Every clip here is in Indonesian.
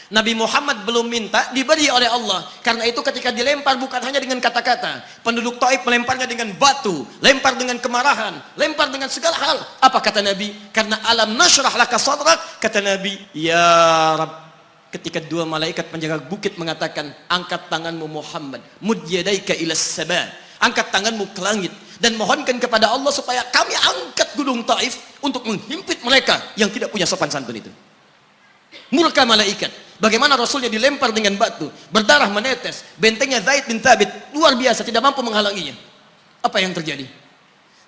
Nabi Muhammad belum minta, diberi oleh Allah. Karena itu ketika dilempar bukan hanya dengan kata-kata. Penduduk Taif melemparnya dengan batu, lempar dengan kemarahan, lempar dengan segala hal. Apa kata Nabi? Karena alam nashrah laka sadrak, kata Nabi, ya Rabb. Ketika dua malaikat penjaga bukit mengatakan, angkat tanganmu Muhammad, mud yadaika ilas sama, angkat tanganmu ke langit dan mohonkan kepada Allah supaya kami angkat gunung Taif untuk menghimpit mereka yang tidak punya sopan santun itu. Murka malaikat. Bagaimana Rasulnya dilempar dengan batu, berdarah menetes, bentengnya Zaid bin Thabit luar biasa, tidak mampu menghalanginya. Apa yang terjadi?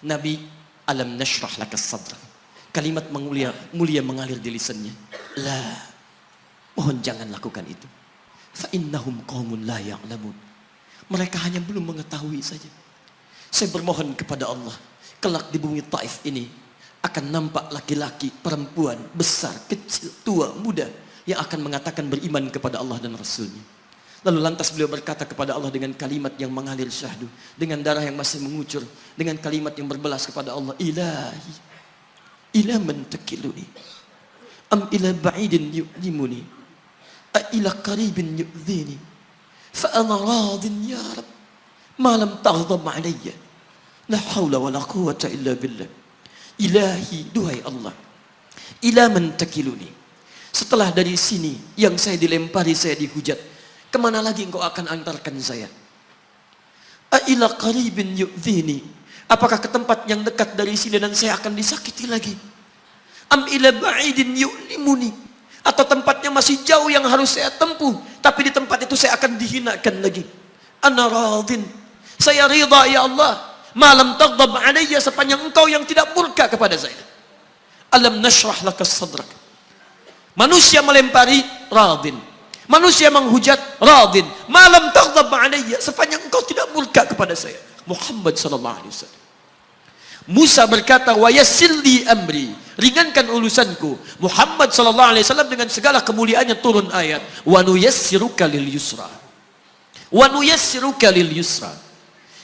Nabi, alam nashrah laka sadrak. Kalimat mulia mengalir di lisannya. La, mohon jangan lakukan itu. Fa innahum qaumun la ya'lamun. Mereka hanya belum mengetahui saja. Saya bermohon kepada Allah, kelak di bumi Taif ini akan nampak laki-laki, perempuan, besar, kecil, tua, muda yang akan mengatakan beriman kepada Allah dan Rasulnya. Lalu lantas beliau berkata kepada Allah dengan kalimat yang mengalir syahdu, dengan darah yang masih mengucur, dengan kalimat yang berbelas kepada Allah, Ilahi, ila man takiluni, am ila ba'idin yu'limuni, a ila qaribin yu'zini, fa ana radin ya Rab, ma lam taghdab alayya, la hawla wa la quwwata illa billah. Ilahi, duhai Allah, ila man takiluni, setelah dari sini yang saya dilempari, saya dihujat, kemana lagi engkau akan antarkan saya? A'ila qaribin yu'zini, apakah ke tempat yang dekat dari sini dan saya akan disakiti lagi? Am ila ba'idin yu'limuni, atau tempatnya masih jauh yang harus saya tempuh, tapi di tempat itu saya akan dihinakan lagi. Ana radin, saya ridha ya Allah, malam taghdab alayya, sepanjang engkau yang tidak murka kepada saya. Alam nashrah laka sadrak. Manusia melempari, radin. Manusia menghujat, radin. Malam taghdab alayya, sepanjang engkau tidak murka kepada saya. Muhammad sallallahu alaihi wasallam. Musa berkata, wa yassir li amri, ringankan urusanku. Muhammad sallallahu alaihi wasallam dengan segala kemuliaannya turun ayat, wa nuyassiruka lil yusra. Wa nuyassiruka lil yusra.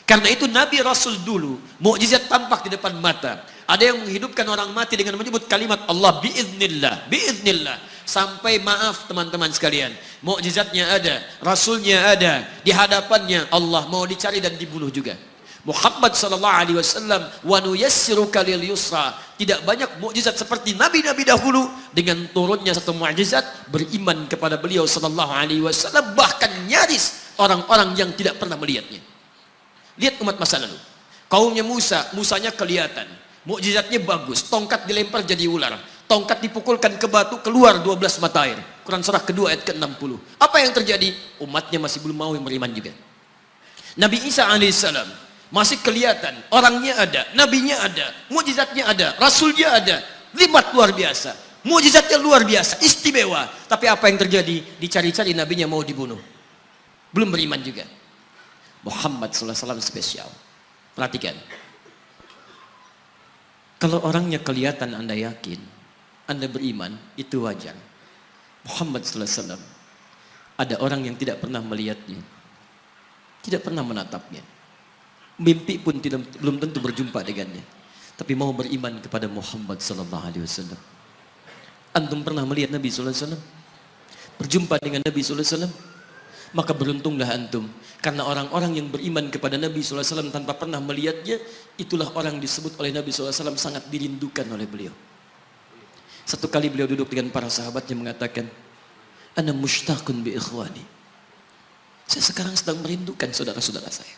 Karena itu Nabi Rasul dulu mukjizat tampak di depan mata. Ada yang menghidupkan orang mati dengan menyebut kalimat Allah biiznillah, biiznillah. Sampai maaf teman-teman sekalian, mukjizatnya ada, Rasulnya ada, di hadapannya Allah mau dicari dan dibunuh juga. Muhammad sallallahu alaihi wasallam, wa nuyassiruka lil yusra. Tidak banyak mukjizat seperti nabi-nabi dahulu, dengan turunnya satu mukjizat beriman kepada beliau sallallahu alaihi wasallam, bahkan nyaris orang-orang yang tidak pernah melihatnya. Lihat umat masa lalu. Kaumnya Musa, Musanya kelihatan, mukjizatnya bagus, tongkat dilempar jadi ular, tongkat dipukulkan ke batu, keluar 12 mata air. Quran surah kedua ayat ke-60. Apa yang terjadi? Umatnya masih belum mau beriman juga. Nabi Isa alaihissalam masih kelihatan, orangnya ada, nabinya ada, mukjizatnya ada, rasulnya ada, libat luar biasa, mukjizatnya luar biasa, istimewa. Tapi apa yang terjadi? Dicari-cari nabinya mau dibunuh, belum beriman juga. Muhammad sallallahu alaihi wasallam spesial. Perhatikan. Kalau orangnya kelihatan Anda yakin, Anda beriman, itu wajar. Muhammad sallallahu alaihi wasallam, ada orang yang tidak pernah melihatnya, tidak pernah menatapnya, mimpi pun belum tentu berjumpa dengannya, tapi mau beriman kepada Muhammad sallallahu alaihi wasallam. Antum pernah melihat Nabi sallallahu alaihi wasallam? Berjumpa dengan Nabi sallallahu alaihi wasallam? Maka beruntunglah antum, karena orang-orang yang beriman kepada Nabi sallallahu alaihi wasallam tanpa pernah melihatnya, itulah orang disebut oleh Nabi sallallahu alaihi wasallam sangat dirindukan oleh beliau. Satu kali beliau duduk dengan para sahabatnya mengatakan, ana mushtaqun bi ikhwani, saya sekarang sedang merindukan saudara-saudara saya.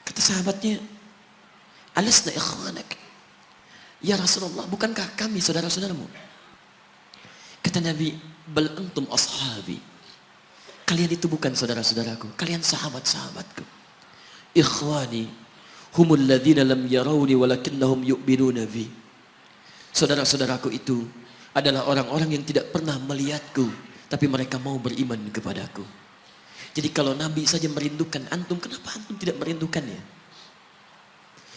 Kata sahabatnya, alasna ikhwanak ya Rasulullah, bukankah kami saudara-saudaramu? Kata Nabi, bal antum ashabi, kalian itu bukan saudara-saudaraku, kalian sahabat-sahabatku. Ikhwani humul ladzina lam yarawni walakinnahum yu'minuna bi. Saudara-saudaraku itu adalah orang-orang yang tidak pernah melihatku, tapi mereka mau beriman kepadaku. Jadi kalau Nabi saja merindukan antum, kenapa antum tidak merindukannya?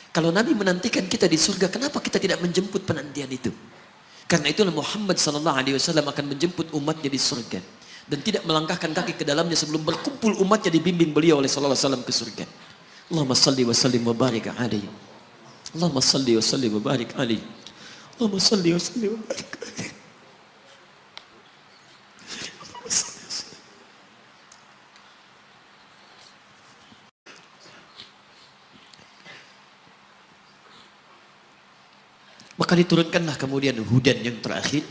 Kalau Nabi menantikan kita di surga, kenapa kita tidak menjemput penantian itu? Karena itulah Muhammad sallallahu alaihi wasallam akan menjemput umatnya di surga dan tidak melangkahkan kaki ke dalamnya sebelum berkumpul umatnya dibimbing beliau oleh sallallahu alaihi wasallam ke surga. Allahumma salli wa sallim wa barik alaihi. Allahumma salli wa sallim wa barik alaihi. Allahumma salli wa sallim wa barik alaihi. Maka diturunkanlah kemudian hudan yang terakhir.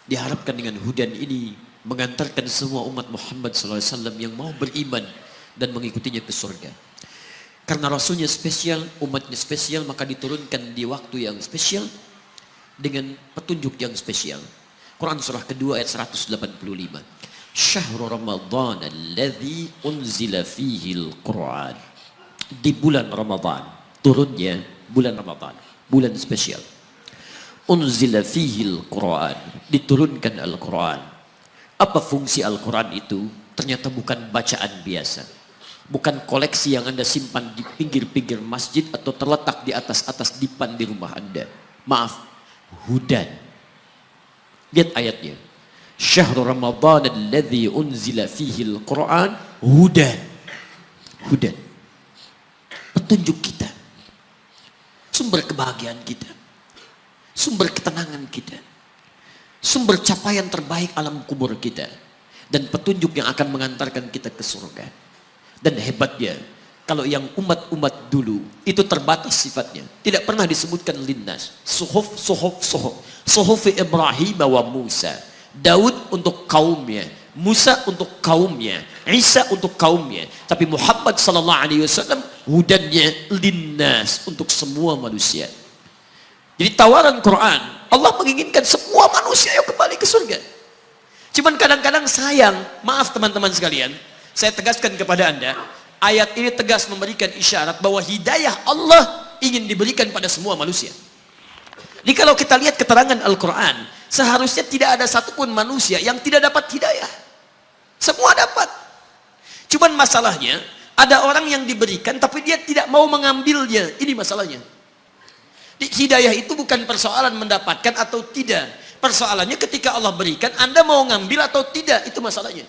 Diharapkan dengan hudan ini mengantarkan semua umat Muhammad SAW yang mau beriman dan mengikutinya ke surga. Karena Rasulnya spesial, umatnya spesial, maka diturunkan di waktu yang spesial dengan petunjuk yang spesial. Quran surah kedua ayat 185. Syahrul Ramadan alladzi unzila fihi al-Quran. Di bulan Ramadan, turunnya bulan Ramadan, bulan spesial. Unzila fihi al-Quran, diturunkan Al-Quran. Apa fungsi Al-Quran itu? Ternyata bukan bacaan biasa. Bukan koleksi yang Anda simpan di pinggir-pinggir masjid atau terletak di atas-atas dipan di rumah Anda. Maaf, hudan. Lihat ayatnya. Syahrul Ramadan alladzi unzila fihi al-Quran hudan. Hudan. Petunjuk kita. Sumber kebahagiaan kita. Sumber ketenangan kita. Sumber capaian terbaik alam kubur kita. Dan petunjuk yang akan mengantarkan kita ke surga. Dan hebatnya, kalau yang umat-umat dulu, itu terbatas sifatnya. Tidak pernah disebutkan linnas. Suhuf. Suhuf Ibrahim wa Musa. Daud untuk kaumnya. Musa untuk kaumnya. Isa untuk kaumnya. Tapi Muhammad SAW, hudannya linnas untuk semua manusia. Jadi tawaran Quran, Allah menginginkan semua manusia yang kembali ke surga. Cuman kadang-kadang sayang, maaf teman-teman sekalian, saya tegaskan kepada Anda, ayat ini tegas memberikan isyarat bahwa hidayah Allah ingin diberikan pada semua manusia. Jadi kalau kita lihat keterangan Al-Quran, seharusnya tidak ada satupun manusia yang tidak dapat hidayah. Semua dapat. Cuman masalahnya, ada orang yang diberikan tapi dia tidak mau mengambilnya. Ini masalahnya. Hidayah itu bukan persoalan mendapatkan atau tidak. Persoalannya ketika Allah berikan, Anda mau ngambil atau tidak, itu masalahnya.